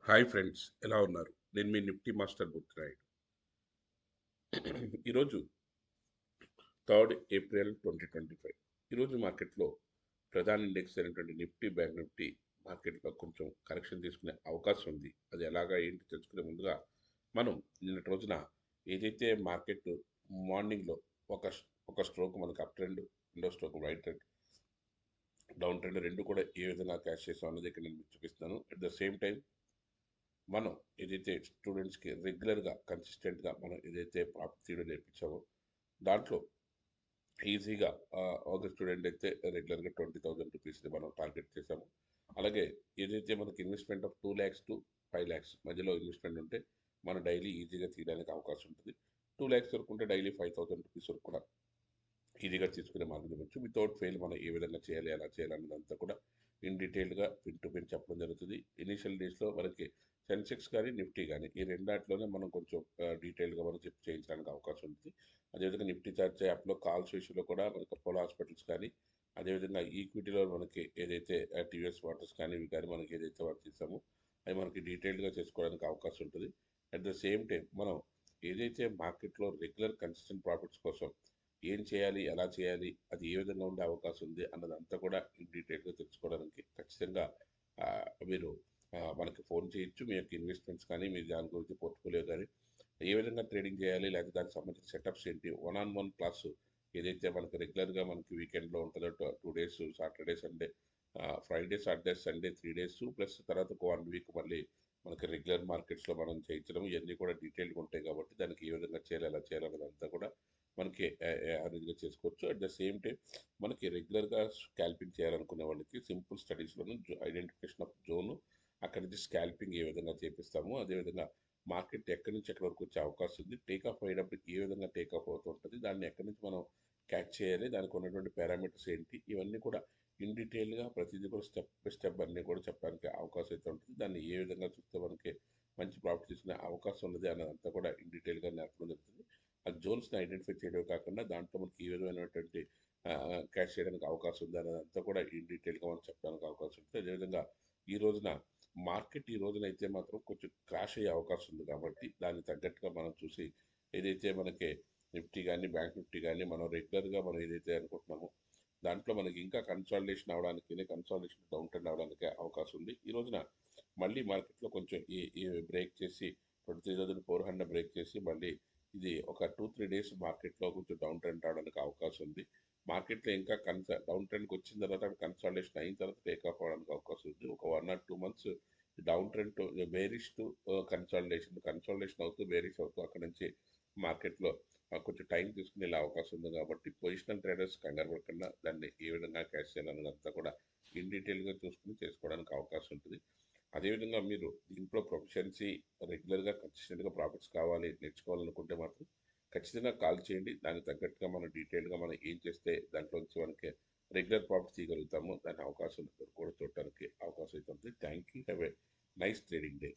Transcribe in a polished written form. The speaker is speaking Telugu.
హాయ్ ఫ్రెండ్స్, ఎలా ఉన్నారు? నేను మీ నిఫ్టీ మాస్టర్ బుచ్చినాయుడు. ఈరోజు 3 ఏప్రిల్ 2025. ఈరోజు మార్కెట్లో ప్రధాన ఇండెక్స్ అయినటువంటి నిఫ్టీ, బ్యాంక్ నిఫ్టీ మార్కెట్లో కొంచెం కరెక్షన్ తీసుకునే అవకాశం ఉంది. అది ఎలాగా ఏంటి తెలుసుకునే ముందుగా మనం నిన్నటి రోజున ఏదైతే మార్కెట్ మార్నింగ్లో ఒక ఒక స్ట్రోక్ మనకు అప్ ట్రెండ్, రెండో stroke right trend, down trend రెండు కూడా ఏ విధంగా క్యాష్ చేసాం అన్నది ఇక్కడ నేను మీకు చూపిస్తాను. అట్ ద సేమ్ టైం మనం ఏదైతే స్టూడెంట్స్కి రెగ్యులర్గా కన్సిస్టెంట్గా మనం ఏదైతే ప్రాఫిట్ తీయడం నేర్పించామో దాంట్లో ఈజీగా ఒక స్టూడెంట్ అయితే రెగ్యులర్గా 20,000 రూపీస్ మనం టార్గెట్ చేసాము. అలాగే ఏదైతే మనకి investment of 2 lakhs to 5 lakhs మధ్యలో ఇన్వెస్ట్మెంట్ ఉంటే మనం డైలీ ఈజీగా తీయడానికి అవకాశం ఉంటుంది. 2 lakhs వరకు ఉంటే డైలీ 5,000 రూపీస్ వరకు కూడా ఈజీగా తీసుకునే మార్గం ఇవ్వచ్చు. వితౌట్ ఫెయిల్ మనం ఏ విధంగా చేయాలి, ఎలా చేయాలి అన్నదంతా కూడా ఇన్ డీటెయిల్గా పిన్ టు పిన్ చెప్పడం జరుగుతుంది. ఇనీషియల్ డేస్లో మనకి సెన్సెక్స్ కానీ నిఫ్టీ కానీ ఈ రెండాట్లోనే మనం కొంచెం డీటెయిల్గా మనం చేయించడానికి అవకాశం ఉంటుంది. అదేవిధంగా నిఫ్టీ చార్జ్ యాప్లో కాల్స్ విషయంలో కూడా మనకి అపోలో హాస్పిటల్స్ కానీ, అదేవిధంగా ఈక్విటీలో మనకి ఏదైతే టీవీఎస్ వాటర్స్ కానీ ఇవి కానీ మనకి ఏదైతే వర్క్ చేసామో అవి మనకి డీటెయిల్గా చేసుకోవడానికి అవకాశం ఉంటుంది. అట్ ద సేమ్ టైం మనం ఏదైతే మార్కెట్లో రెగ్యులర్ కన్సిస్టెంట్ ప్రాఫిట్స్ కోసం ఏం చేయాలి, ఎలా చేయాలి, అది ఏ విధంగా ఉండే అవకాశం ఉంది అన్నదంతా కూడా ఇన్ డీటెయిల్గా తెలుసుకోవడానికి ఖచ్చితంగా మీరు మనకి ఫోన్ చేయొచ్చు. మీ యొక్క ఇన్వెస్ట్మెంట్స్ కానీ, మీ దాని గురించి పోర్ట్ఫోలియో కానీ ఏ విధంగా ట్రేడింగ్ చేయాలి, లేకపోతే దానికి సంబంధించిన సెటప్స్ ఏంటి, వన్ క్లాసు ఏదైతే మనకి రెగ్యులర్గా మనకి వీకెండ్లో ఉంటుందో 2 days Saturday Sunday, Friday Saturday Sunday 3 days plus తర్వాత ఒక 1 week మళ్ళీ మనకి రెగ్యులర్ మార్కెట్స్లో మనం చేయించడం ఇవన్నీ కూడా డీటెయిల్గా ఉంటాయి. కాబట్టి దానికి ఏ విధంగా చేయాలి, ఎలా చేయాలి అన్నదంతా కూడా మనకి అరేంజ్గా చేసుకోవచ్చు. అట్ ద సేమ్ టైం మనకి రెగ్యులర్గా స్కాల్పింగ్ చేయాలనుకునే వాళ్ళకి సింపుల్ స్టడీస్లోను ఐడెంటిఫికేషన్ ఆఫ్ జోను, అక్కడి నుంచి స్కాల్పింగ్ ఏ విధంగా చేపిస్తాము, అదేవిధంగా మార్కెట్ ఎక్కడి నుంచి ఎక్కడి వరకు వచ్చే అవకాశం ఉంది, టేక్ ఆఫ్ అయ్యేటప్పుడు ఏ విధంగా టేక్ ఆఫ్ అవుతూ ఉంటుంది, దాన్ని ఎక్కడి నుంచి మనం క్యాచ్ చేయాలి, దానికి ఉన్నటువంటి పారామీటర్స్ ఏంటి, ఇవన్నీ కూడా ఇన్ డీటెయిల్గా ప్రతిదీ కూడా స్టెప్ బై స్టెప్ అన్నీ కూడా చెప్పడానికి అవకాశం అయితే ఉంటుంది. దాన్ని ఏ విధంగా చూస్తే మనకి మంచి ప్రాఫిట్ తీసుకునే అవకాశం ఉన్నది అన్నదంతా కూడా ఇన్ డీటెయిల్గా నేర్పడం జరుగుతుంది. ఆ జోన్స్ని ఐడెంటిఫై చేయడమే కాకుండా దాంట్లో మనకి ఏ విధమైనటువంటి క్యాష్ చేయడానికి అవకాశం ఉంది అన్నదంతా కూడా ఇన్ డీటెయిల్గా మనం చెప్పడానికి అవకాశం ఉంటుంది. అదేవిధంగా ఈ రోజున మార్కెట్ ఈ రోజున అయితే మాత్రం కొంచెం క్రాష్ అయ్యే అవకాశం ఉంది. కాబట్టి దానికి తగ్గట్టుగా మనం చూసి ఏదైతే మనకి నిఫ్టీ కానీ, బ్యాంక్ నిఫ్టీ కానీ మనం రెగ్యులర్గా మనం ఏదైతే అనుకుంటున్నామో దాంట్లో మనకి ఇంకా కన్సాలిడేషన్ అవడానికి, కన్సాలిడేషన్ డౌన్ ట్రెండ్ అవడానికి అవకాశం ఉంది. ఈ రోజున మళ్ళీ మార్కెట్లో కొంచెం ఈ బ్రేక్ చేసి 23,400 బ్రేక్ చేసి మళ్ళీ ఇది ఒక 2-3 days మార్కెట్లో కొంచెం డౌన్ ట్రెండ్ రావడానికి అవకాశం ఉంది. మార్కెట్లో ఇంకా డౌన్ ట్రెండ్కి వచ్చిన తర్వాత కన్సాలిడేషన్ అయిన తర్వాత టేక్ ఆఫ్ అవడానికి అవకాశం ఉంది. ఒక 1 or 2 months down trend to bearish to consolidation అవుతూ బేరిష్ అవుతూ అక్కడ నుంచి మార్కెట్లో కొంచెం టైం తీసుకుని వెళ్ళే అవకాశం ఉంది. కాబట్టి పొజిషనల్ ట్రేడర్స్ కంగారు పడకుండా దాన్ని ఏ విధంగా క్యాష్ చేయాలన్నదంతా కూడా ఇన్ డీటెయిల్గా చూసుకుని చేసుకోవడానికి అవకాశం ఉంటుంది. అదేవిధంగా మీరు దీంట్లో ప్రొఫెషన్సీ రెగ్యులర్గా కన్సిస్టెంట్గా ప్రాఫిట్స్ కావాలి, నేర్చుకోవాలనుకుంటే మాత్రం ఖచ్చితంగా కాల్ చేయండి. దానికి తగ్గట్టుగా మనం డీటెయిల్గా మనం ఏం చేస్తే దాంట్లోంచి మనకి రెగ్యులర్ ప్రాఫిట్స్ తీయగలుగుతామో దాని అవకాశం కూడా చూడటానికి అవకాశం అవుతుంది. Thank you. Have a nice trading day.